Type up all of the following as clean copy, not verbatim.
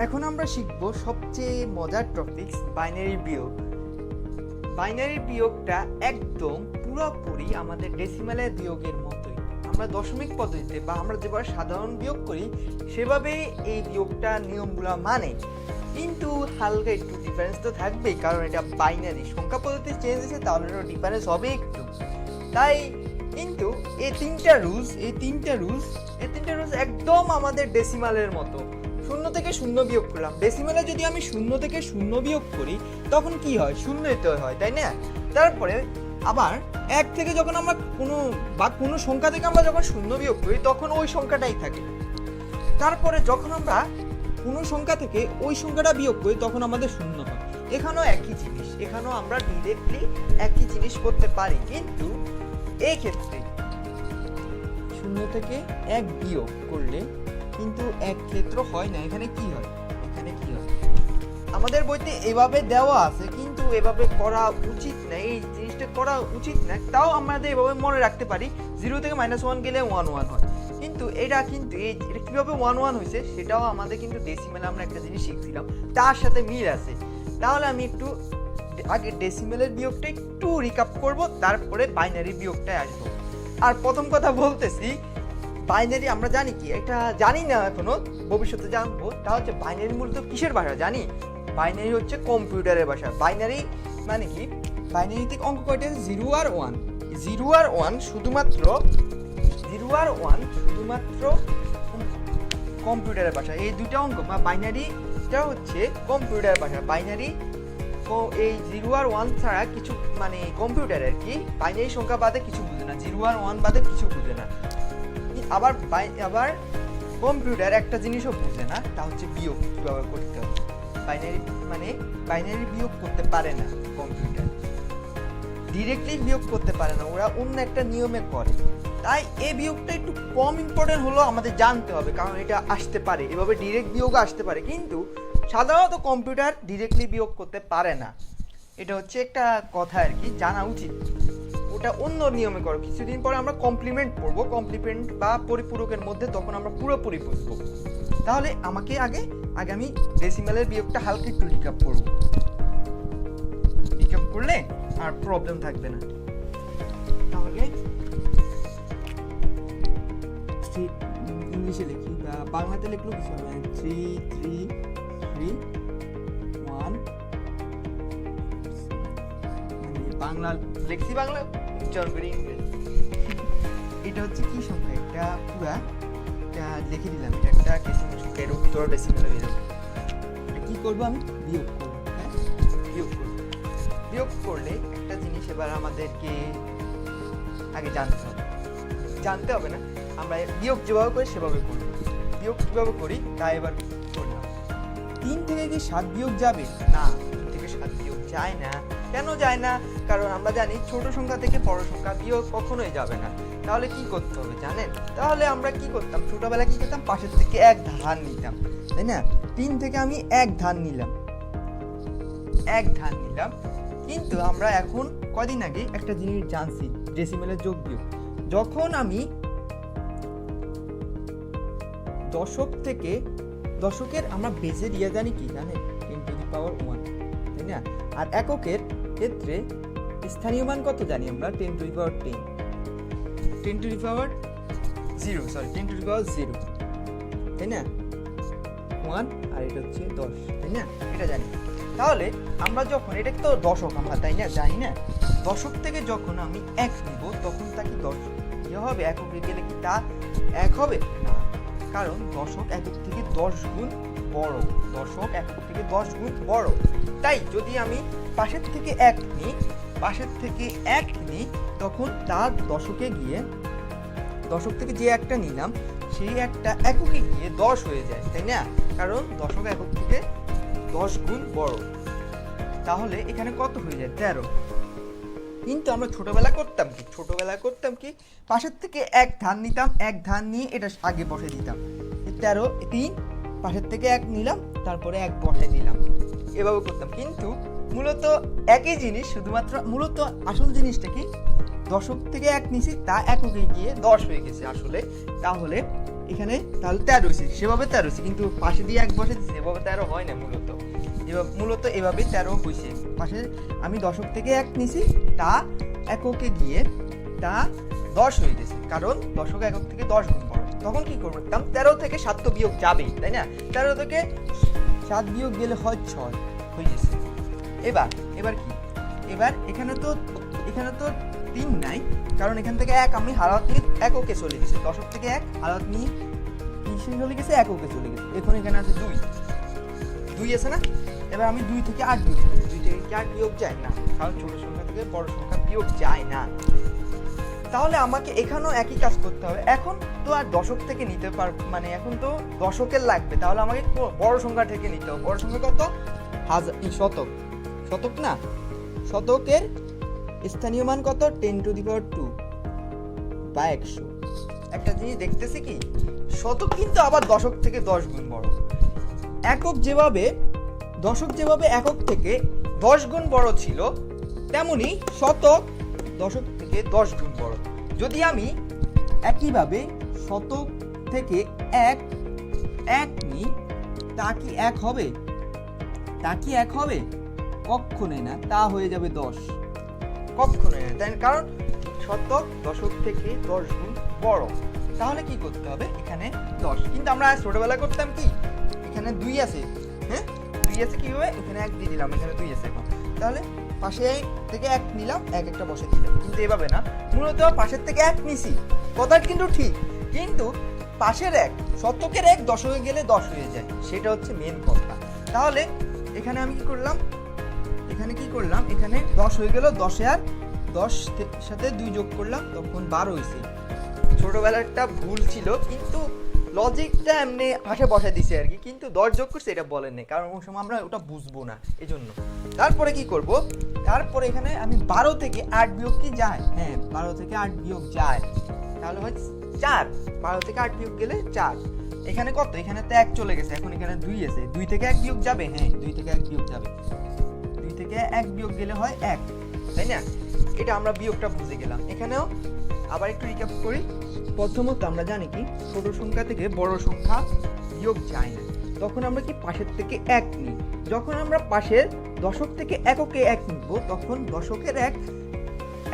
এখন আমরা শিখব সবচেয়ে মজার টপিকস বাইনারি বিয়োগ। বাইনারি বিয়োগটা একদম পুরোপুরি আমাদের ডেসিমালের বিয়োগের মতোই। আমরা দশমিক পদ্ধতিতে বা আমরা যেভাবে সাধারণ বিয়োগ করি সেভাবেই এই বিয়োগটা নিয়মগুলো মানে, কিন্তু হালকা একটু ডিফারেন্স তো থাকবেই, কারণ এটা বাইনারি সংখ্যা পদ্ধতি চেঞ্জ হয়েছে, তাহলে ডিফারেন্স হবে একটু। তাই কিন্তু এই তিনটা রুলস একদম আমাদের ডেসিমালের মতো। শূন্য থেকে শূন্য বিয়োগ করলাম, ডেসিমালে যদি আমি শূন্য থেকে শূন্য বিয়োগ করি তখন কি হয়, শূন্যতে হয়, তাই না? তারপরে আবার এক থেকে যখন আমরা কোনো সংখ্যা থেকে আমরা যখন শূন্য বিয়োগ করি তখন ওই সংখ্যাটাই থাকে। তারপরে যখন আমরা কোনো সংখ্যা থেকে ওই সংখ্যাটা বিয়োগ করি তখন আমাদের শূন্য হয়। এখানেও একই জিনিস, এখানেও আমরা ডিরেক্টলি একই জিনিস করতে পারি, কিন্তু এই ক্ষেত্রে শূন্য থেকে এক বিয়োগ করলে কিন্তু এক ক্ষেত্র হয় না। এখানে কি হয়, আমাদের বইতে এভাবে দেওয়া আছে, কিন্তু এভাবে করা উচিত না, এই জিনিসটা করা উচিত না। তাও আমাদের এভাবে মনে রাখতে পারি, 0 থেকে -1 গেলে 1 1 হয়, কিন্তু এটা কিভাবে 1 1 হয়েছে সেটাও আমাদের কিন্তু ডেসিমেলে আমরা একটা জিনিস শিখছিলাম, তার সাথে মিল আছে। তাহলে আমি একটু আগে ডেসিমেলের বিয়োগটা একটু রিক্যাপ করব, তারপরে বাইনারি বিয়োগটায় আসবো। আর প্রথম কথা বলতেছি, বাইনারি আমরা জানি কি, এটা জানি না এখনো, ভবিষ্যতে জানবো। তা হচ্ছে বাইনারি মূলত কিসের ভাষা জানি? বাইনারি হচ্ছে কম্পিউটারের ভাষা। বাইনারি মানে কি, বাইনারিতে অঙ্ক কয়টা? 0 আর 1। 0 আর 1 শুধুমাত্র কম্পিউটারের ভাষা। এই দুইটা অঙ্ক বা বাইনারিটা হচ্ছে কম্পিউটারের ভাষা। বাইনারি এই 0 আর 1 ছাড়া কিছু মানে কম্পিউটারের কি বাইনারি সংখ্যা বাদে কিছু বুঝে না, 0 আর 1 বাদে কিছু বুঝে না। আবার কম্পিউটার একটা জিনিসও বুঝে না, তা হচ্ছে বিয়োগ কিভাবে করতে হবে। বাইনারি বিয়োগ করতে পারে না কম্পিউটার, ডিরেক্টলি বিয়োগ করতে পারে না, ওরা অন্য একটা নিয়মে করে। তাই এই বিয়োগটা একটু কম ইম্পর্টেন্ট হলো, আমাদের জানতে হবে, কারণ এটা আসতে পারে, এভাবে ডিরেক্ট বিয়োগ আসতে পারে, কিন্তু সাধারণত কম্পিউটার ডিরেক্টলি বিয়োগ করতে পারে না। এটা হচ্ছে একটা কথা আর কি, জানা উচিত। ওটা অন্য নিয়মে করো। কিছুদিন পরে আমরা কমপ্লিমেন্ট পড়বো, কমপ্লিমেন্ট বা পরিপূরকের মধ্যে, তখন আমরা পুরোপুরি বুঝবো। তাহলে আমাকে আগে আমি ডেসিমালের বিয়োগটা হালকা একটু রিক্যাপ করবো। রিক্যাপ করলে আর প্রবলেম থাকবে না। তাহলে ইংলিশে লিখি বা বাংলাতে লিখলেও কিছু হবে না। 3 3 3 1 বাংলা লিখছি, বাংলা উচ্চারণ করি ইংরেজি। এটা হচ্ছে কি সংখ্যা, এটা পুরা এটা লিখে দিলাম, এটা একটা ডেসিমাল সংখ্যা, এর উত্তর ডেসিমালে বের হবে। কি করবো আমি, বিয়োগ করবো। হ্যাঁ, বিয়োগ করলে একটা জিনিস এবার আমাদেরকে আগে জানতে হবে না, আমরা বিয়োগ যেভাবে করি সেভাবে করবো। বিয়োগ কিভাবে করি তা এবার করলাম। 3 থেকে কি 7 বিয়োগ যাবে? না, 3 থেকে 7 বিয়োগ যায় না। কেন যায় না? কারণ আমরা জানি ছোট সংখ্যা থেকে বড় সংখ্যা বিয়োগ কখনোই যাবে না। তাহলে কি করতে হবে জানেন? তাহলে আমরা কি করতাম, ছোটবেলায় কি করতাম, পাশের থেকে এক ধার নিতাম, তাই না? 3 থেকে আমি এক ধার নিলাম, কিন্তু আমরা এখন কদিন আগে একটা জিনিস জানছি, ডেসিমেলের যোগ বিয়োগ। যখন আমি দশকের আমরা বেজে দিয়ে জানি কি জানেন, 10⁻1, তাই না? আর এককের ক্ষেত্রে স্থানীয় মান কত জানি আমরা, 10⁻10, 10⁻0, তাই না? 1 আর এটা হচ্ছে 10, তাই না? এটা জানি। তাহলে আমরা যখন, এটা তো দশক আমরা, তাই না, জানি না? দশক থেকে যখন আমি 1 নিব তখন তা কি 10 হবে? এককে গেলে কি তা 1 হবে না, কারণ দশক একক থেকে 10 গুণ বড়। তাই যদি আমি পাশের থেকে 1 নিই তখন তার দশক থেকে যে একটা নিলাম সেই একটা এককে গিয়ে 10 হয়ে যায়, তাই না? কারণ দশক একক থেকে 10 গুণ বড়। তাহলে এখানে কত হয়ে যায়, 13। কিন্তু আমরা ছোটবেলায় করতাম কি, পাশের থেকে 1 ধার নিতাম, 1 ধার নিয়ে এটা আগে বসে দিতাম, 13 3, পাশের থেকে 1 নিলাম, তারপরে 1 বসে দিলাম, এভাবে করতাম। কিন্তু মূলত একই জিনিস, শুধুমাত্র মূলত আসল জিনিসটা কি, দশক থেকে 1 নিছি, তা এককে গিয়ে 10 হয়ে গেছে আসলে। তাহলে এখানে তাহলে 13 হয়েছে, সেভাবে 13 হয়েছে, কিন্তু পাশে দিয়ে এক বসে সেভাবে 13 হয় না, মূলত এভাবে 13 হয়েছে। পাশে আমি দশক থেকে এক নিছি, তা এককে গিয়ে তা 10 হয়ে গেছে, কারণ দশক একক থেকে 10 গুণ বড়। তখন কি করবো, 13 থেকে 7 তো বিয়োগ যাবেই, তাই না? 13 থেকে 7 বিয়োগ গেলে হয় 6 হয়ে গেছে। এবার কি, এবার এখানে তো 3 নাই, কারণ এখান থেকে 1 আমি হারাত নিয়ে এককে চলে গেছে, দশক থেকে 1 হারাত নিয়ে চলে গেছে, এককে চলে গেছে। এখন এখানে আছে 2 আছে না? এবার আমি 2 থেকে 8 বিয়োগ, 2 থেকে কি 8 বিয়োগ যায় না, কারণ ছোট সংখ্যা থেকে বড় সংখ্যা বিয়োগ যায় না। তাহলে আমাকে এখানেও একই কাজ করতে হবে। এখন তো আর দশক থেকে নিতে পারবো, মানে এখন তো দশকের লাগবে, তাহলে আমাকে বড় সংখ্যা থেকে নিতে হবে। বড় সংখ্যা কত? শতক না, শতকের স্থানীয় মান কত? 10⁻², বা 100। একটা জিনিস দেখতেছি কি, শতক কিন্তু আবার দশক থেকে 10 গুণ বড়। দশক যেভাবে একক থেকে 10 গুণ বড় ছিল, তেমনি শতক দশক থেকে 10 গুণ বড়। যদি আমি একইভাবে শতক থেকে এক নিই, তা কি এক হবে? কখনোই না, তা হয়ে যাবে 10। কখনোই না, তাই কারণ শতক দশক থেকে 10 গুণ বড়। তাহলে কি করতে হবে, এখানে 10, কিন্তু আমরা ছোটবেলা করতাম কি, এখানে 2 আছে, হ্যাঁ 2 আছে, কি হবে, এখানে 1 দিয়ে দিলাম, এখানে 2 আছে। এখন তাহলে পাশে থেকে 1 নিলাম, একটা বসে দিলাম, কিন্তু এভাবে না, মূলত পাশের থেকে 1 নিছি, কথাটা কিন্তু ঠিক, কিন্তু পাশের 1 শতকের 1 দশকে গেলে 10 হয়ে যায়, সেটা হচ্ছে মেন কথা। তাহলে এখানে আমি কি করলাম, এখানে 10 হয়ে গেল, 10 আর 10 সাথে 2 যোগ করলাম, তখন 12 হয়েছে। ছোটবেলার একটা ভুল ছিল, কিন্তু লজিকটা এমনি পাশে বসা দিছে আর কি, কিন্তু 10 যোগ করছে এটা বলেন নাই, কারণ ওই সময় আমরা ওটা বুঝবো না, এজন্য। তারপরে কি করব, তারপরে এখানে আমি 12 থেকে 8 বিয়োগ কি যায়, হ্যাঁ 12 থেকে 8 বিয়োগ যায়, তাহলে হয় 4। 12 থেকে 8 বিয়োগ গেলে 4। এখানে কত, এখানে তো 1 চলে গেছে, এখন এখানে 2 আছে, 2 থেকে 1 বিয়োগ যাবে, হ্যাঁ 2 থেকে 1 বিয়োগ যাবে, 2 থেকে 1 বিয়োগ গেলে হয় 1, তাই না? এটা আমরা বিয়োগটা বুঝে গেলাম। এখানেও আবার একটু রিক্যাপ করি। প্রথমত আমরা জানি কি, ছোট সংখ্যা থেকে বড় সংখ্যা বিয়োগ যায় না, তখন আমরা কি পাশের থেকে 1 নিই। যখন আমরা পাশের দশক থেকে এককে 1 নিব, তখন দশকের 1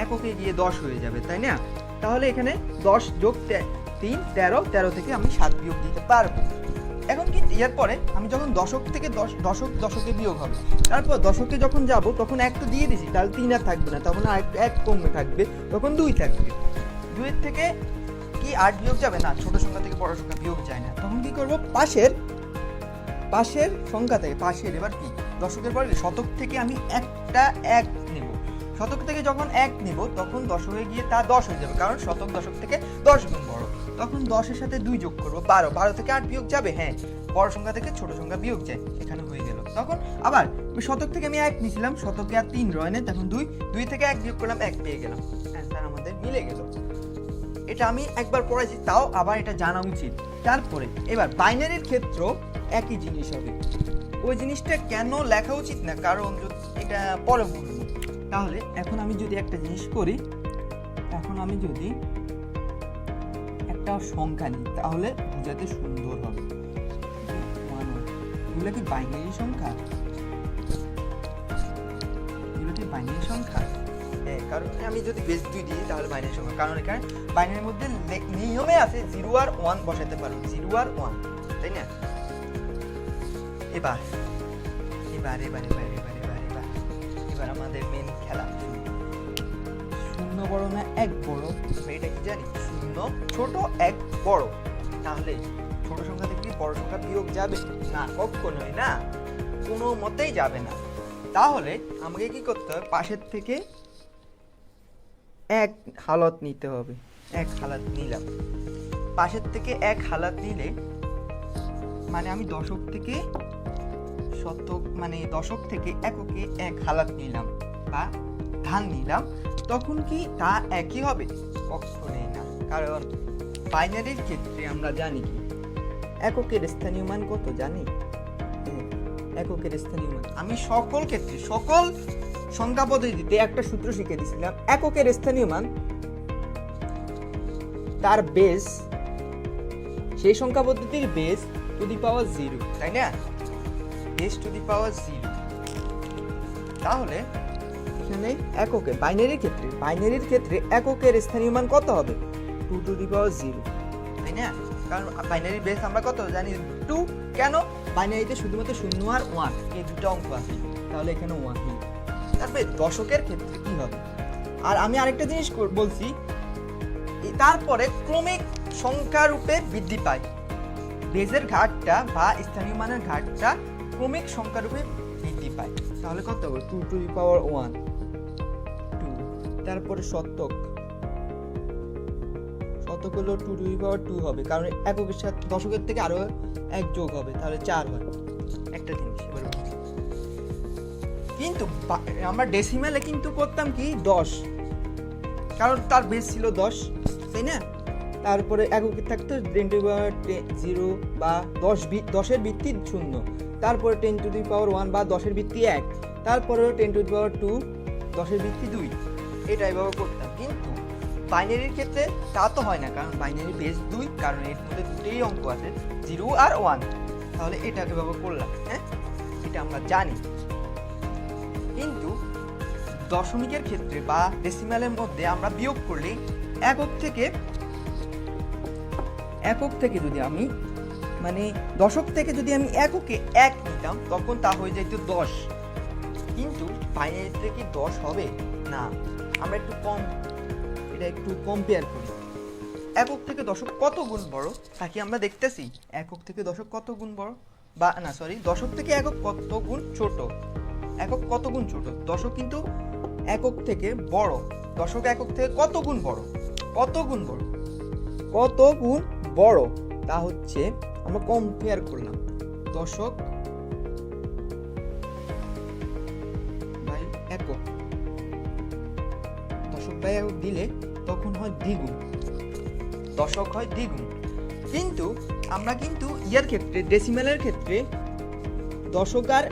এককে গিয়ে 10 হয়ে যাবে, তাই না? তাহলে এখানে 10 যোগ 3 13, 13 থেকে আমি 7 বিয়োগ দিতে পারবো। এখন কি এরপরে আমি যখন দশক থেকে দশকে বিয়োগ হবে, তারপর দশকে যখন যাব, তখন 1 তো দিয়ে দিছি, তাহলে 3 আর থাকবে না, তখন আর 1 কমে থাকবে, তখন 2 থাকবে। 2 এর থেকে কি 8 বিয়োগ যাবে না, ছোট সংখ্যা থেকে বড় সংখ্যা বিয়োগ যায় না। তখন কি করব, পাশের সংখ্যা থেকে, এবার কি দশকের পরে শতক থেকে আমি একটা 1 নেব, শতক থেকে যখন 1 নেব, তখন দশকে গিয়ে তা 10 হয়ে যাবে, কারণ শতক দশক থেকে 10 গুণ বড়। তখন 10 এর সাথে 2 যোগ করব, 12 থেকে 8 বিয়োগ যাবে, হ্যাঁ বড় সংখ্যা থেকে ছোট সংখ্যা বিয়োগ যায়, এখানে হয়ে গেল। তখন আবার শতক থেকে আমি 1 নিয়েছিলাম, শতকে আর 3 রয় না, তখন 2 থেকে 1 বিয়োগ করলাম, 1 পেয়ে গেলাম, অ্যান্সার আমাদের মিলে গেল। এটা আমি একবার পড়াইছি, তাও আবার এটা জানা উচিত। তারপরে এবার বাইনারির ক্ষেত্র একই জিনিস হবে, ওই জিনিসটা কেন লেখা উচিত না, কারণ এটা পরে বলবো। তাহলে এখন আমি যদি একটা জিনিস করি, এখন আমি যদি একটা সংখ্যা নিই, তাহলে বোঝাতে সুন্দর হবে। এগুলো কি বাইনারি সংখ্যা? কারণ আমি যদি বেস 2 দিই, তাহলে বাইনারি সংখ্যা, কারণ এখানে বাইনারির মধ্যে নিয়মে আছে 0 আর 1 বসাতে পারো, 0 আর 1, তাই না? এবার আমাদের মেন খেলা, 0 বড় না 1 বড়, এটা কি জানি, 0 ছোট 1 বড়। তাহলে ছোট সংখ্যা থেকে কি বড় সংখ্যা বিয়োগ যাবে না? কখনোই না, কোনো মতেই যাবে না। তাহলে আমাকে কি করতে হবে, পাশের থেকে 1 হালত নিতে হবে, 1 হালত নিলাম। পাশের থেকে 1 হালত নিলে মানে আমি দশক থেকে শতক, মানে দশক থেকে এককে 1 হালাত নিলাম বা ধান নিলাম, তখন কি তা একই হবে? কখনোই না, কারণ বাইনারির ক্ষেত্রে আমরা জানি কি, এককের স্থানীয় মান কত জানি? এককের স্থানীয় মান আমি সকল ক্ষেত্রে, সকল সংখ্যা পদ্ধতিতে একটা সূত্র শিখে দিয়েছিলাম, এককের স্থানীয় মান তার বেস সেই সংখ্যা পদ্ধতির বেস টু দি পাওয়ার 0, তাই না? বেস টু দি পাওয়ার 0। তাহলে এখানে এককে বাইনারির ক্ষেত্রে এককের স্থানীয় মান কত হবে? 2 টু দি পাওয়ার 0, তাই না? কারণ বাইনারি বেস আমরা কত জানি? 2। কেন? বাইনারিতে শুধুমাত্র 0 আর 1 এই দুটো অঙ্ক আছে, তাহলে এখানে 1 নেই। তারপরে দশকের ক্ষেত্রে কি হবে? আর আমি আরেকটা জিনিস বলছি, তারপরে ক্রমিক সংখ্যা রূপে বৃদ্ধি পায়। বেজের ঘাটটা বা স্থানীয় মানের ঘাটটা ক্রমিক সংখ্যা রূপে বৃদ্ধি পায়। তাহলে কত হবে? 2 টু দি পাওয়ার 1, 2। তারপরে শতক হলো 2 টু দি পাওয়ার 2 হবে, কারণ এককের সাথে দশকের থেকে আরো এক যোগ হবে, তাহলে 4 হয়। একটা জিনিস এবার কিন্তু আমরা ডেসিমালে কিন্তু করতাম কি 10, কারণ তার বেস ছিল 10, তাই না? তারপরে এককে থাকতো 10 টু দি পাওয়ার 0 বা 10 এর ভিত্তি 0, তারপরে 10 টু দি পাওয়ার 1 বা 10 এর ভিত্তি 1, তারপরে 10 টু দি পাওয়ার 2, 10 এর ভিত্তি 2। এটাই ব্যবহার করতাম। কিন্তু বাইনারির ক্ষেত্রে তা তো হয় না, কারণ বাইনারি বেস 2, কারণ এর মধ্যে দুটোই অঙ্ক আছে 0 আর 1। তাহলে এটাকে ব্যবহার করলাম, হ্যাঁ, এটা আমরা জানি। কিন্তু দশমিকের ক্ষেত্রে বা ডেসিমালের মধ্যে আমরা বিয়োগ করলে একক থেকে যদি আমি দশক থেকে যদি আমি এককে 1 নিতাম, তখন তা হয়ে যেত 10। কিন্তু বাইনারিতে কি 10 হবে না? আমরা একটু কম্পেয়ার করি। একক থেকে দশক কত গুণ বড় তা কি আমরা দেখতেছি? একক থেকে দশক কত গুণ বড়, বা না সরি, দশক থেকে একক কত গুণ ছোট? একক কত গুণ ছোট? দশক কিন্তু একক থেকে বড়। দশক একক থেকে কত গুণ বড়? কত গুণ বড় তা হচ্ছে আমরা কম্পেয়ার করলাম দশক বাই একক। দশক বাই একক দিলে তখন হয় দ্বিগুণ, দশক হয় দ্বিগুণ। কিন্তু আমরা কিন্তু ইয়ার ক্ষেত্রে, ডেসিমালের ক্ষেত্রে দশক আর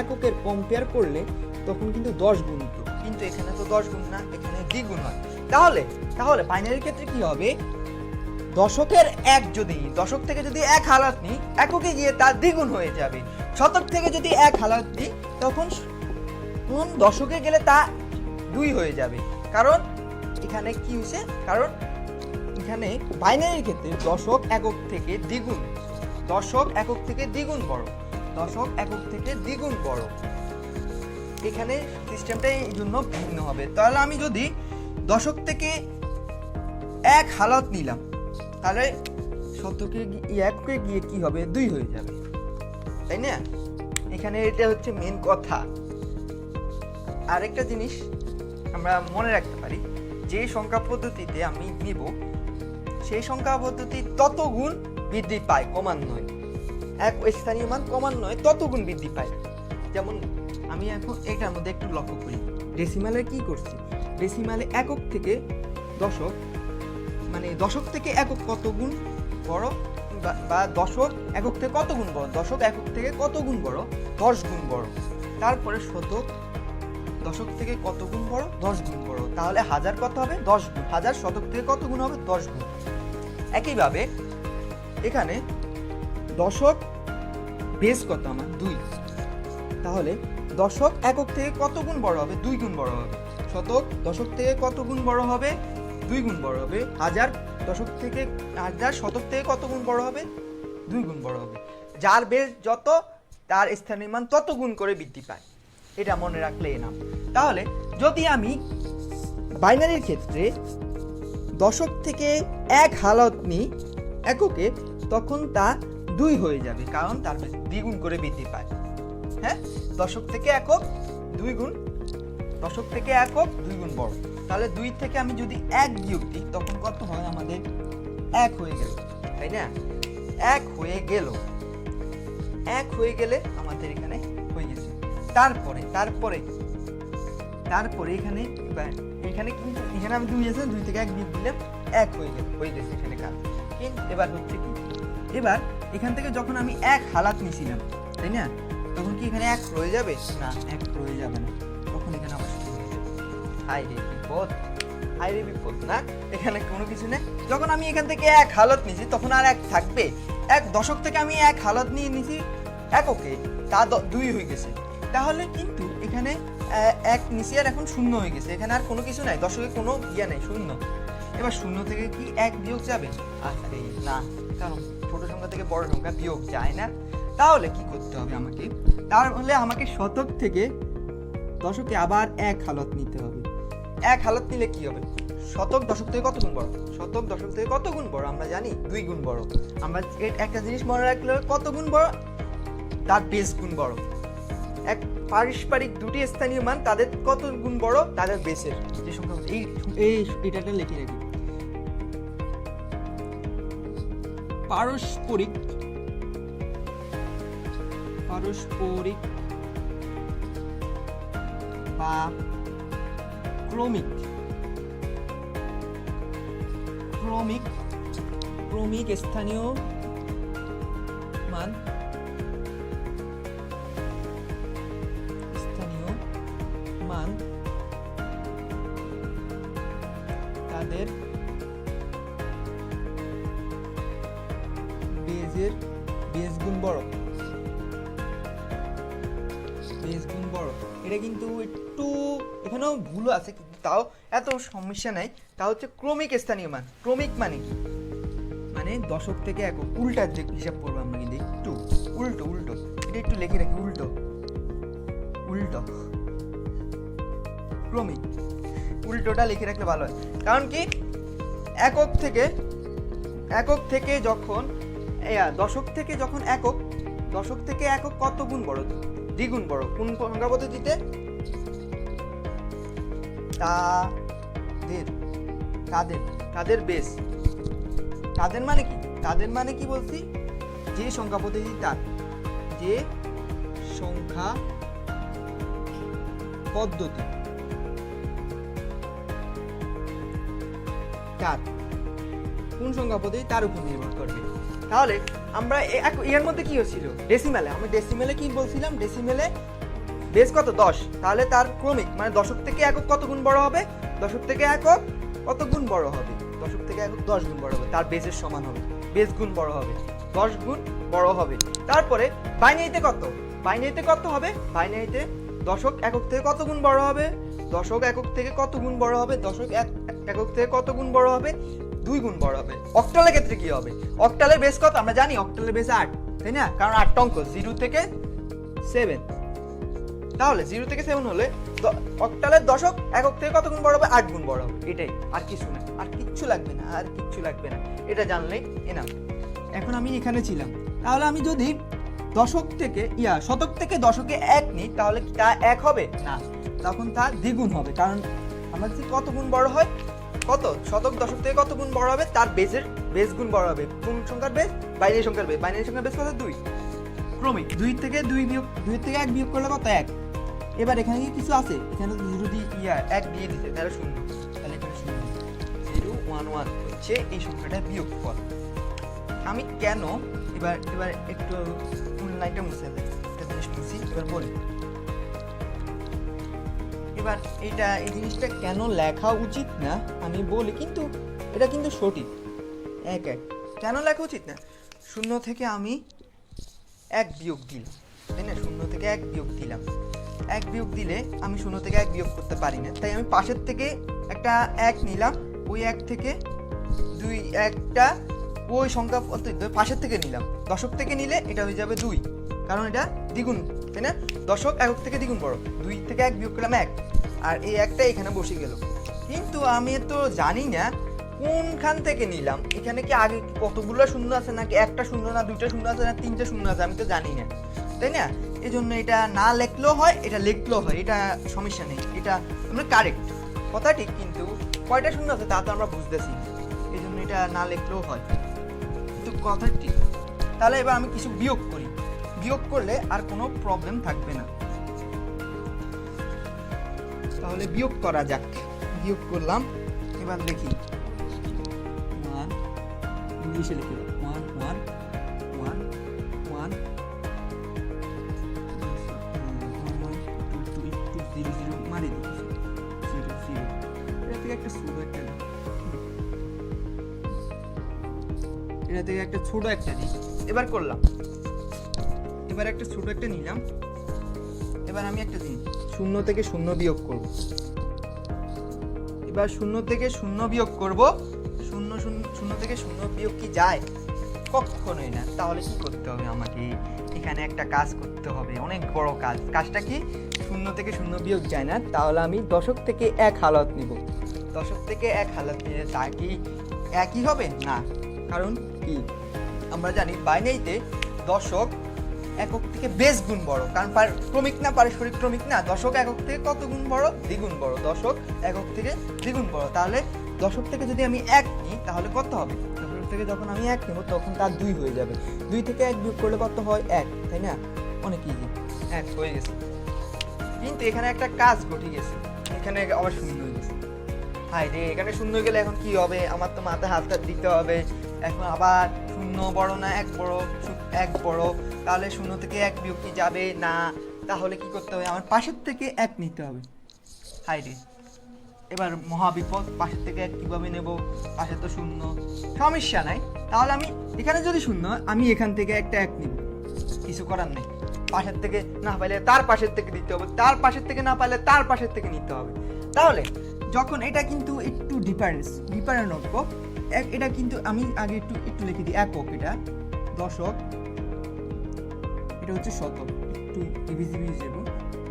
এককের কম্পেয়ার করলে তখন কিন্তু 10 গুণ হতো, কিন্তু এখানে তো 10 গুণ না, এখানে দ্বিগুণ হয়। তাহলে বাইনারির ক্ষেত্রে কি হবে? দশকের 1 যদি দশক থেকে যদি 1 হালাত নিই, এককে গিয়ে তার দ্বিগুণ হয়ে যাবে। শতক থেকে যদি 1 হালাত নিই, তখন দশকে গেলে তা 2 হয়ে যাবে। কারণ এখানে কি হয়েছে? কারণ এখানে বাইনারির ক্ষেত্রে দশক একক থেকে দ্বিগুণ, দশক একক থেকে দ্বিগুণ বড়, দশক একক থেকে দ্বিগুণ বড়। এখানে সিস্টেমটা এই জন্য ভিন্ন হবে। তাহলে আমি যদি দশক থেকে 1 হালাত নিলাম, তাহলে শতকে এককে গিয়ে কি হবে? 2 হয়ে যাবে, তাই না? এখানে এটা হচ্ছে মেন কথা। আরেকটা জিনিস আমরা মনে রাখতে পারি, যে সংখ্যা পদ্ধতিতে আমি নিব, সেই সংখ্যা পদ্ধতি তত গুণ বৃদ্ধি পায় ক্রমান্বয়ে। এক স্থানীয় মান ক্রমান্বয়ে তত গুণ বৃদ্ধি পায়। যেমন আমি এখন এটার মধ্যে একটু লক্ষ্য করি, ডেসিমালে কি করছি? ডেসিমালে একক থেকে দশক, দশক থেকে একক কত গুণ বড়, বা দশক একক থেকে কত গুণ বড়? দশক একক থেকে কত গুণ বড়? 10 গুণ বড়। তারপরে শতক দশক থেকে কত গুণ বড়? 10 গুণ বড়। তাহলে হাজার কত হবে? 10 গুণ। হাজার শতক থেকে কত গুণ হবে? 10 গুণ। একইভাবে এখানে দশক বেস কত আমার? 2। তাহলে দশক একক থেকে কত গুণ বড় হবে? 2 গুণ বড় হবে। শতক দশক থেকে কত গুণ বড় হবে? 2 গুণ বড় হবে। হাজার শতক থেকে কত গুণ বড় হবে? 2 গুণ বড় হবে। যার বেস যত, তার স্থানীয় মান তত গুণ করে বৃদ্ধি পায়। এটা মনে রাখলে নাম। তাহলে যদি আমি বাইনারির ক্ষেত্রে দশক থেকে 1 হালাত নিই এককে, তখন তা 2 হয়ে যাবে, কারণ তার দ্বিগুণ করে বৃদ্ধি পায়। হ্যাঁ, দশক থেকে একক 2 গুণ, দশক থেকে একক 2 গুণ বড়। তাহলে 2 থেকে আমি যদি 1 বিয়োগ দিই, তখন কত হয়? আমাদের 1 হয়ে গেল, তাই না? 1 হয়ে গেলে আমাদের এখানে হয়ে গেছে। তারপরে কিন্তু এখানে আমি 2 আছে, 2 থেকে 1 বিয়োগ দিলাম, 1 হয়ে গেছে এখানে কাজ। কিন্তু এবার হচ্ছে কি, এবার এখান থেকে যখন আমি 1 হালাত নিছিলাম, তাই না, তখন কি এখানে 1 রয়ে যাবে? না, 1 রয়ে যাবে না, তখন এখানে আবার 0 হয়ে যাবে। হাই রে বিপদ না, এখানে কোনো কিছু নেই। যখন আমি এখান থেকে এক হালত নিয়েছি তখন আর এক থাকবে? এক দশক থেকে আমি এক হালত নিয়ে নিয়েছি এককে, তা 2 হয়ে গেছে। তাহলে কিন্তু এখানে এক নিচে আর এখন 0 হয়ে গেছে, এখানে আর কোনো কিছু নাই, দশকে কোনো ইয়ে নেই, 0। এবার 0 থেকে কি এক বিয়োগ যাবে? আরে না, কারণ ছোট সংখ্যা থেকে বড় সংখ্যা বিয়োগ যায় না। তাহলে কি করতে হবে আমাকে? তাহলে আমাকে শতক থেকে দশকে আবার এক হালত নিতে হবে। এক হালত নিলে কি হবে? শতক দশক থেকে কত গুণ বড়? শতক দশক থেকে কত গুণ বড় আমরা জানি, 2 গুণ বড়। আমরা একটা জিনিস মনে রাখলে কত গুণ বড়? তার বেস গুণ বড়। এক পারস্পরিক দুটি স্থানীয় মান তাদের কত গুণ বড়? তাদের বেসের যে সংখ্যা। এইটা লিখে রাখি, পারস্পরিক বা ক্রমিক স্থানীয় মান তাদের বেস গুণ বড়। এটা কিন্তু একটু এখানেও ভুল আছে, কিন্তু তাও এত সমস্যা নাই। তা হচ্ছে ক্রমিক স্থানীয় মান। ক্রমিক মানে কি? মানে দশক থেকে একক, উল্টার যে হিসাব করবো আমরা, কিন্তু একটু উল্টো এটা একটু লিখে রাখি, উল্টো ক্রমিক, উল্টোটা লিখে রাখলে ভালো হয়। কারণ কি, একক থেকে যখন দশক থেকে যখন দশক থেকে একক কত গুণ বড়? দ্বিগুণ বড়। কোন সংখ্যা পদ্ধতিতে? তাদের বেস। তাদের মানে কি বলছি? যে সংখ্যা পদ্ধতি তার, যে সংখ্যা পদ্ধতি তার, কোন সংখ্যা পদ্ধতি তার উপর নির্ভর করবে। তাহলে আমরা এর মধ্যে কি হচ্ছিল? ডেসিমেলে। আমি ডেসিমেলে কি বলছিলাম? ডেসিমেলে বেস কত? 10। তাহলে তার ক্রমিক মানে দশক থেকে একক কত গুণ বড় হবে? দশক থেকে একক কত গুণ বড় হবে? দশক থেকে একক 10 গুণ বড় হবে, তার বেসের সমান হবে, বেস গুণ বড় হবে, 10 গুণ বড় হবে। তারপরে বাইনারিতে কত হবে? বাইনারিতে দশক একক থেকে কত গুণ বড় হবে? দশক একক থেকে কত গুণ বড় হবে? দশক একক থেকে কত গুণ বড় হবে? 2 গুণ বড় হবে। অক্টালের ক্ষেত্রে কি হবে? অক্টালের বেস কত? আমরা জানি অক্টালের বেস 8, তাই না? কারণ 8টা অঙ্ক, 0 থেকে 7। তাহলে 0 থেকে 7 হলে অক্টালের দশক একক থেকে কত গুণ বড় হবে? 8 গুণ বড় হবে। এটাই, আর কিছু না, আর কিচ্ছু লাগবে না, এটা জানলেই এনাফ। এখন আমি এখানে ছিলাম, তাহলে আমি যদি শতক থেকে দশকে 1 নিই, তাহলে কি তা 1 হবে? না, তখন তা দ্বিগুণ হবে। কারণ আমরা যদি কত গুণ বড় হয়, কত শতক দশক থেকে কত গুণ বড় হবে? তার বেস গুণ বড় হবে। কোন সংখ্যার বেস? বাইনারি সংখ্যার বেস কত? 2। ক্রমিক 2 থেকে 1 বিয়োগ করলে কত? 1। এবার এখানে কি কিছু আছে? এখানে যদি 1 দিয়ে দিতে, তাহলে 0, তাহলে এখানে 0 1 1 হচ্ছে এই সংখ্যাটা বিয়োগ ফল। আমি কেন এবার একটু ফুল লাইনটা মুছে দেই, একটা জিনিস মুছি, এবার বলি। এবার এই জিনিসটা কেন লেখা উচিত না আমি বলি, কিন্তু এটা কিন্তু সঠিক। কেন লেখা উচিত না? 0 থেকে আমি 1 বিয়োগ দিলাম, তাই না? 0 থেকে 1 বিয়োগ দিলাম। 1 বিয়োগ দিলে আমি 0 থেকে 1 বিয়োগ করতে পারি না, তাই আমি পাশের থেকে একটা 1 নিলাম। ওই 1 থেকে 2 একটা ওই সংখ্যা পাশের থেকে নিলাম। দশক থেকে নিলে এটা হয়ে যাবে 2, কারণ এটা দ্বিগুণ, তাই না? দশক একক থেকে দ্বিগুণ বড়। 2 থেকে 1 বিয়োগ করলাম 1, আর এই 1টা এখানে বসে গেল। কিন্তু আমি তো জানি না কোনখান থেকে নিলাম। এখানে কি আগে কতগুলো শূন্য আছে, নাকি একটা শূন্য, না 2টা শূন্য আছে, না 3টে শূন্য আছে, আমি তো জানি না, তাই না? এই জন্য এটা না লিখলেও হয়, এটা লিখলেও হয়, এটা সমস্যা নেই। এটা আমরা কারেক্ট কথা ঠিক, কিন্তু কয়টা শূন্য আছে তা তো আমরা বুঝতেছি, এই জন্য এটা না লিখলেও হয়, কিন্তু কথা ঠিক। তাহলে এবার আমি কিছু বিয়োগ করি, বিয়োগ করলে আর কোনো প্রবলেম থাকবে না। তাহলে বিয়োগ করা যাক। বিয়োগ করলাম, এবার লিখি 1, ইংলিশে লিখে 1 1 1 1 0 0 মারি দিই 0 0 একটা ছোট একটা দিই, এটা থেকে একটা ছোট একটা দিই। এবার করলাম, এবার একটা ছোট একটা নিলাম। এবার আমি একটা দিই, 0 থেকে 0 বিয়োগ করব। এবার 0 থেকে 0 বিয়োগ করব। 0 থেকে 0 বিয়োগ কি যায়? কখনোই না। তাহলে কি করতে হবে? আমাকে এখানে একটা কাজ করতে হবে, অনেক বড় কাজ। কাজটা কি? 0 থেকে 0 বিয়োগ যায় না, তাহলে আমি দশক থেকে 1 হালত নিব। দশক থেকে 1 হালত নিলে তা কি একই হবে? না। কারণ কি? আমরা জানি বাইনারিতে দশক একক থেকে বেশ গুণ বড়, কারণ ক্রমিক না, পারস্পরিক ক্রমিক না। দশক একক থেকে কত গুণ বড়? দ্বিগুণ বড়। দশক একক থেকে দ্বিগুণ বড়। তাহলে দশক থেকে যদি আমি 1 নিই তাহলে কত হবে? দশক থেকে যখন আমি 1 নেব তখন তার 2 হয়ে যাবে। 2 থেকে 1 বিয়োগ করলে কত হয়? 1, তাই না? অনেক ইজি, 1 হয়ে গেছে। কিন্তু এখানে একটা কাজ ঘটে গেছে, এখানে আবার 0 হয়ে গেছে। হাই রে, এখানে 0 হয়ে গেলে এখন কি হবে? আমার তো মাথায় হাত দিতে হবে। এখন আবার 0 বড় না 1 বড়? 1 বড়। তাহলে 0 থেকে 1 বিয়োগ কি যাবে? না। তাহলে কি করতে হবে? আমার পাশের থেকে 1 নিতে হবে। হাই রে, এবার মহাবিপদ। পাশের থেকে 1 কিভাবে নেব? পাশে তো 0, সমস্যা নাই। তাহলে আমি এখানে যদি 0, আমি এখান থেকে একটা 1 নিব, কিছু করার নেই। পাশের থেকে না পাইলে তার পাশের থেকে দিতে হবে, তার পাশের থেকে না পাইলে তার পাশের থেকে নিতে হবে। তাহলে যখন এটা কিন্তু একটু ডিফারেন্ট অঙ্ক, এটা কিন্তু আমি আগে একটু লিখে দিই। একক এটা দশক, এটা হচ্ছে শতক। একটু ইভিজিবি হয়ে যাবে,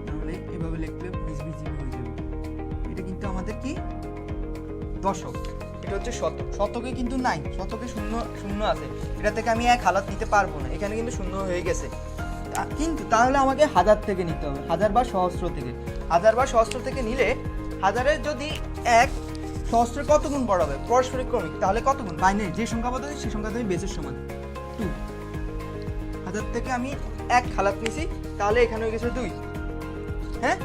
তাহলে এভাবে লিখলে ইভিজিবি হয়ে যাবে। এটা কিন্তু আমাদের কি দশক, এটা হচ্ছে শতক। শতকে কিন্তু নাই, শতকে 0 আছে। এটা থেকে আমি 1 হালত নিতে পারবো না, এখানে কিন্তু 0 হয়ে গেছে। কিন্তু তাহলে আমাকে 1000 থেকে নিতে হবে, 1000 বা সহস্র থেকে। 1000 বা সহস্র থেকে নিলে, 1000-এর যদি 1 সহস্রের কত গুণ বড় হবে? পারস্পরিক ক্রমিক, তাহলে কত গুণ? বাইনারি যে সংখ্যা পদ্ধতি, সেই সংখ্যা পদ্ধতি বেসের সমান 2। 1000 থেকে আমি 1 হালাত নিছি, তাহলে এখানে হয়ে গেছে 2। হ্যাঁ,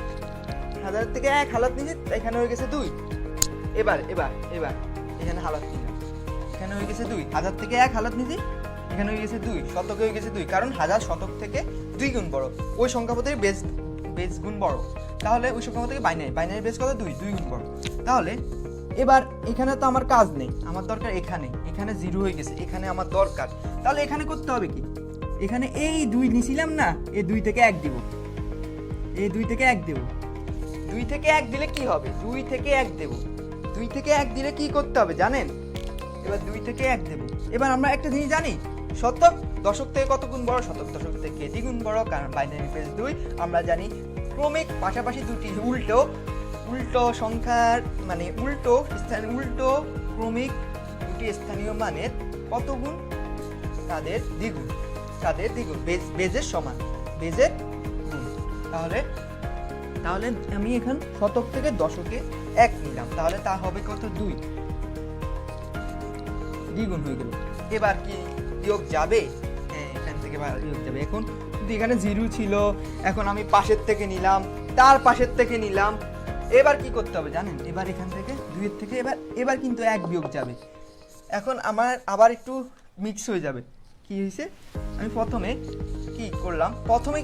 1000 থেকে 1 হালাত নিছি, এখানে হয়ে গেছে 2। এবার এখানে হালাত নিলাম, এখানে হয়ে গেছে 2। 1000 থেকে 1 হালাত নিছি, এখানে হয়ে গেছে 2। শতকে হয়ে গেছে 2, কারণ 1000 শতক থেকে 2 গুণ বড়। ওই সংখ্যা পদ্ধতির বেস গুণ বড়। তাহলে ওই সংখ্যা থেকে বাইনারি বেস কত? 2 গুণ বড়। তাহলে এবার এখানে তো আমার কাজ নেই, আমার দরকার এখানে 0 হয়ে গেছে, এখানে আমার দরকার। তাহলে এখানে করতে হবে কি? এখানে এই 2 নিছিলাম না, এই 2 থেকে 1 দিব, এই 2 থেকে 1 দেব। 2 থেকে 1 দিলে কি হবে? 2 থেকে 1 দেব। 2 থেকে 1 দিলে কি করতে হবে জানেন? এবার 2 থেকে 1 দেব। এবার আমরা একটা জিনিস জানি, শতক দশক থেকে কত গুণ বড়? শতক দশক থেকে দ্বিগুণ বড়, কারণ বাইনারি বেস 2। আমরা জানি ক্রমিক পাশাপাশি দুটি উল্টো সংখ্যার মানে উল্টো ক্রমিক দুটি স্থানীয় মানের কত গুণ? তাদের দ্বিগুণ, বেজের সমান, বেজের গুণ। তাহলে আমি এখন শতক থেকে দশকে 1 নিলাম, তাহলে তা হবে কত? 2, দ্বিগুণ হয়ে গেল। এবার কি বিয়োগ যাবে? হ্যাঁ, এখান থেকে বিয়োগ যাবে। এখন কিন্তু এখানে 0 ছিল, এখন আমি পাশের থেকে নিলাম, তার পাশের থেকে নিলাম। এবার কি করতে হবে জানেন? এবার এখান থেকে 2 থেকে এবার কিন্তু 1 বিয়োগ যাবে। এখন আমার আবার একটু মিক্স হয়ে যাবে। কি হয়েছে? আমি প্রথমে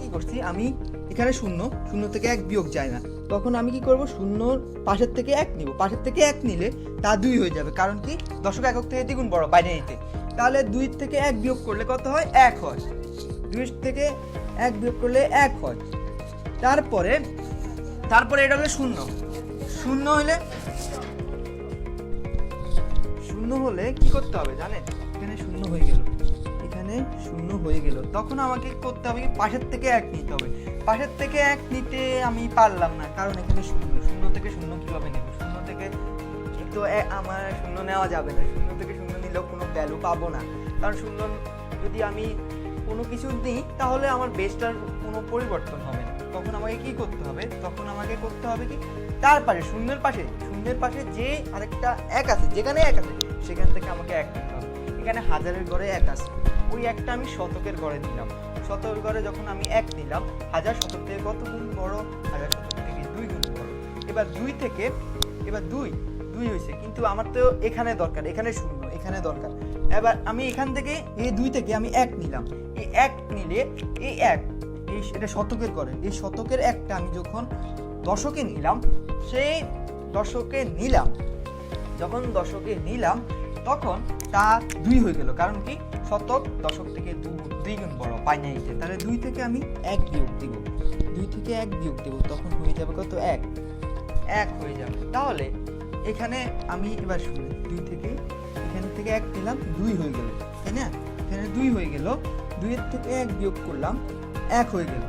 কি করছি? আমি এখানে 0 থেকে 1 বিয়োগ যায় না, তখন আমি কি করব? 0 পাশের থেকে 1 নিব। পাশের থেকে 1 নিলে তা 2 হয়ে যাবে, কারণ কি দশক একক থেকে দ্বিগুণ বড় বাইনারিতে। তাহলে 2 থেকে 1 বিয়োগ করলে কত হয়? 1 হয়। 2 থেকে 1 বিয়োগ করলে 1 হয়। তারপরে এটা হলো 0 হলে কি করতে হবে জানেন? এখানে 0 হয়ে গেল, তখন আমাকে করতে হবে কি? পাশের থেকে 1 নিতে হবে। পাশের থেকে 1 নিতে আমি পারলাম না, কারণ এখানে 0 থেকে 0 কিভাবে নেব? 0 থেকে তো আমার 0 নেওয়া যাবে না। 0 থেকে 0 নিলেও কোনো ভ্যালু পাবো না, কারণ 0 যদি আমি কোনো কিছু নিই তাহলে আমার বেসটার কোনো পরিবর্তন হবে না। তখন আমাকে কি করতে হবে? কি তার পাশে 0-এর পাশে যে আরেকটা 1 আছে, যেখানে 1 আছে সেখান থেকে আমাকে 1 নিতে হবে। এখানে 1000-এর ঘরে 1 আছে, ওই 1টা আমি শতকের ঘরে দিলাম। শতকের ঘরে যখন আমি 1 নিলাম, 1000 শতক থেকে কত গুণ বড়? 1000 শতক থেকে 2 গুণ বড়। এবার 2 হয়েছে, কিন্তু আমার তো এখানে দরকার, এখানে 0, এখানে দরকার। এবার আমি এখান থেকে এই 2 থেকে আমি 1 নিলাম। এই 1 নিলে এটা শতকের ঘরে, এই শতকের 1টা আমি যখন দশকে নিলাম, সেই দশকে নিলাম যখন দশকে নিলাম তখন তা 2 হয়ে গেল, কারণ কি শতক দশক থেকে দ্বিগুণ বড় বাইনারিতে। তাহলে 2 থেকে আমি 1 বিয়োগ দিব, 2 থেকে 1 বিয়োগ দেব, তখন হয়ে যাবে কত? 1 হয়ে যাবে। তাহলে এখানে আমি এবার শুনি 2 থেকে এখান থেকে 1 নিলাম, 2 হয়ে গেল, তাই না? এখানে 2 হয়ে গেল, 2 এর থেকে 1 বিয়োগ করলাম, 1 হয়ে গেল।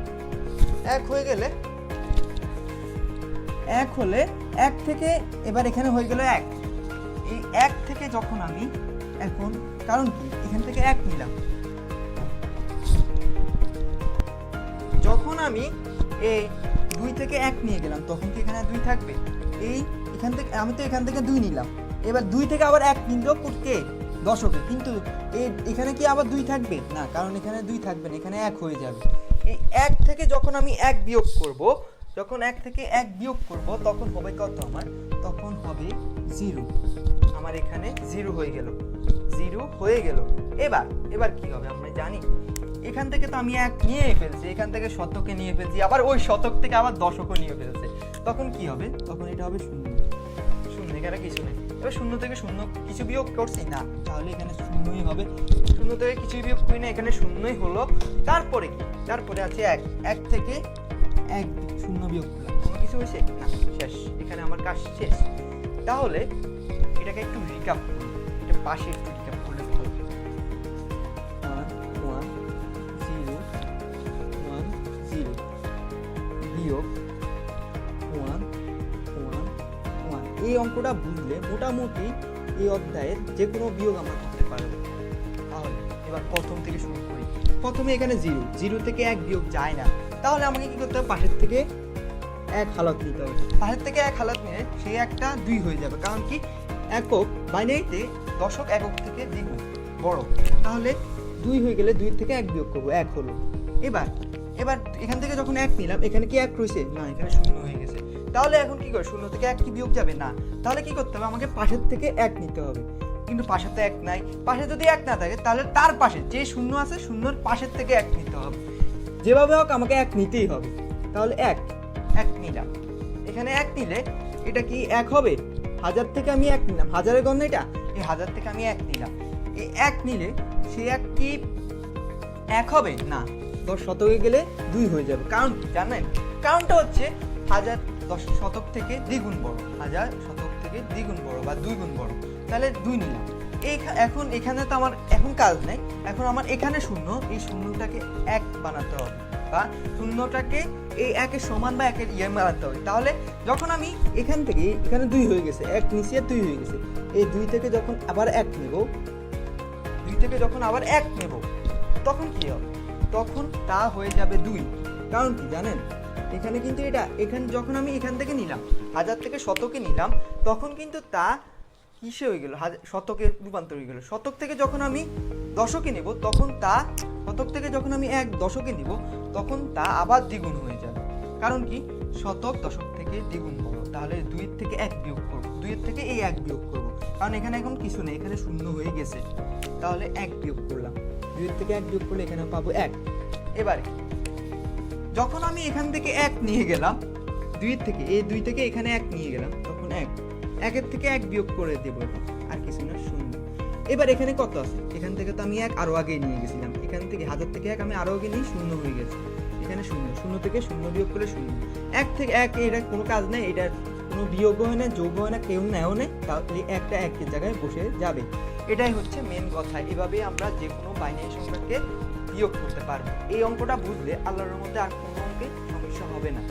1 হয়ে গেলে 1 হলে 1 থেকে এবার এখানে হয়ে গেল 1। এই 1 থেকে যখন আমি এখন, কারণ কি এখান থেকে 1 নিলাম, যখন আমি এই 2 থেকে 1 নিয়ে গেলাম তখন কি এখানে 2 থাকবে? এই এখান থেকে আমি তো এখান থেকে 2 নিলাম, এবার 2 থেকে আবার 1 নিল কে? দশকে। কিন্তু এখানে কি আবার 2 থাকবে না? কারণ এখানে 2 থাকবে না, এখানে 1 হয়ে যাবে। এই 1 থেকে যখন আমি 1 বিয়োগ করব, যখন 1 থেকে 1 বিয়োগ করব তখন হবে কত? আমার তখন হবে 0। আমার এখানে 0 হয়ে গেল, 0 হয়ে গেল। এবার কি হবে আমরা জানি। এখান থেকে তো আমি 1 নিয়ে ফেলছি, এখান থেকে শতকে নিয়ে ফেলছি, আবার ওই শতক থেকে আবার দশকও নিয়ে ফেলছে। তখন কি হবে? তখন এটা হবে 0। এখানে কিছু নেই। এবার 0 থেকে 0 কিছু বিয়োগ করছি না, তাহলে এখানে 0ই হবে। 0 থেকে কিছু বিয়োগ করি না, এখানে 0ই হলো। তারপরে কি? তারপরে আছে 1 থেকে 1 0 বিয়োগ করলাম, কোনো কিছু হয়েছে না, শেষ। এখানে আমার কাজ শেষ। তাহলে এটাকে একটু রিক্যাপ করি, এটা পাশে একটু রিক্যাপ করলে ভালো। 1 1 0 1 0 বিয়োগ 1 1 1। এই অঙ্কটা বুঝলে মোটামুটি এই অধ্যায়ের যে কোনো বিয়োগ আমরা করতে পারবো। তাহলে এবার প্রথম থেকে শুরু করি। প্রথমে এখানে 0 থেকে 1 বিয়োগ যায় না, তাহলে আমাকে কি করতে হবে? পাশের থেকে 1 হালত নিতে হবে। পাশের থেকে 1 হালত নিয়ে সেই একটা 2 হয়ে যাবে, কারণ কি একক বাইনারিতে দশক একক থেকে দ্বিগুণ বড়। তাহলে 2 হয়ে গেলে 2 থেকে 1 বিয়োগ করবো, 1 হলো। এবার এখান থেকে যখন 1 নিলাম, এখানে কি 1 রয়েছে? না, এখানে 0 হয়ে গেছে। তাহলে এখন কি করে? 0 থেকে 1 কি বিয়োগ যাবে না? তাহলে কি করতে হবে? আমাকে পাশের থেকে 1 নিতে হবে, কিন্তু পাশে তো 1 নাই। পাশে যদি 1 না থাকে তাহলে তার পাশে যে 0 আছে 0-এর পাশের থেকে 1 নিতে হবে। যেভাবে হোক আমাকে 1 নিতেই হবে। তাহলে 1 নিলাম, এখানে 1 নিলে এটা কি 1 হবে? 1000 থেকে আমি 1 নিলাম, 1000-এর গণ এটা, এই 1000 থেকে আমি 1 নিলাম। এই 1 নিলে সেই 1 কি 1 হবে? না, 10 শতকে গেলে 2 হয়ে যাবে। কারণ কি জানেন? কারণটা হচ্ছে 1000 10 শতক থেকে দ্বিগুণ বড়, 1000 শতক থেকে দ্বিগুণ বড় বা 2 গুণ বড়। তাহলে 2 নিলাম। এখন এখানে তো আমার এখন কাজ নেই, এখন আমার এখানে 0, এই 0টাকে 1 বানাতে হবে, বা 0টাকে এই 1-এর সমান বা 1-এর বানাতে হবে। তাহলে যখন আমি এখান থেকে এখানে 2 হয়ে গেছে, 1 নিচে 2 হয়ে গেছে, এই 2 থেকে যখন আবার 1 নেব, 2 থেকে যখন আবার 1 নেব তখন কি হবে? তখন তা হয়ে যাবে 2। কারণ কি জানেন? এখানে কিন্তু এখানে যখন আমি এখান থেকে নিলাম, 1000 থেকে শতকে নিলাম, তখন কিন্তু তা কিসে হয়ে গেল? শতকে রূপান্তর হয়ে গেল। শতক থেকে যখন আমি দশকে নেব তখন তা, শতক থেকে যখন আমি 1 দশকে নিব তখন তা আবার দ্বিগুণ হয়ে যাবে। কারণ কি শতক দশক থেকে দ্বিগুণ বড়। তাহলে 2 থেকে 1 বিয়োগ করব, 2 থেকে এই 1 বিয়োগ করব, কারণ এখানে এখন কিছু নেই, এখানে 0 হয়ে গেছে। তাহলে 1 বিয়োগ করলাম, 2 থেকে 1 বিয়োগ করলে এখানে পাবো 1। এবারে যখন আমি এখান থেকে 1 নিয়ে গেলাম, 2 থেকে এখানে 1 নিয়ে গেলাম, তখন 1-এর থেকে 1 বিয়োগ করে দেবো, আর কিছু না, 0। এবার এখানে কত আছে? এখান থেকে তো আমি 1 আরো আগে নিয়ে গেছিলাম, এখান থেকে 1000 থেকে 1 আমি আরো আগে নিয়ে 0 হয়ে গেছে। এখানে 0 থেকে 0 বিয়োগ করলে 0। 1 থেকে 1 এটা কোনো কাজ নেই, এটার কোনো বিয়োগ হয় না, যোগ হয় না, কেউ নেও নেই, তাহলে একটা 1-এর জায়গায় বসে যাবে। এটাই হচ্ছে মেন কথা। এভাবে আমরা যে কোনো বাইনারি সংখ্যাকে বিয়োগ করতে পারবো। এই অঙ্কটা বুঝলে আল্লাহর রহমতে আর কোনো অঙ্কে সমস্যা হবে না।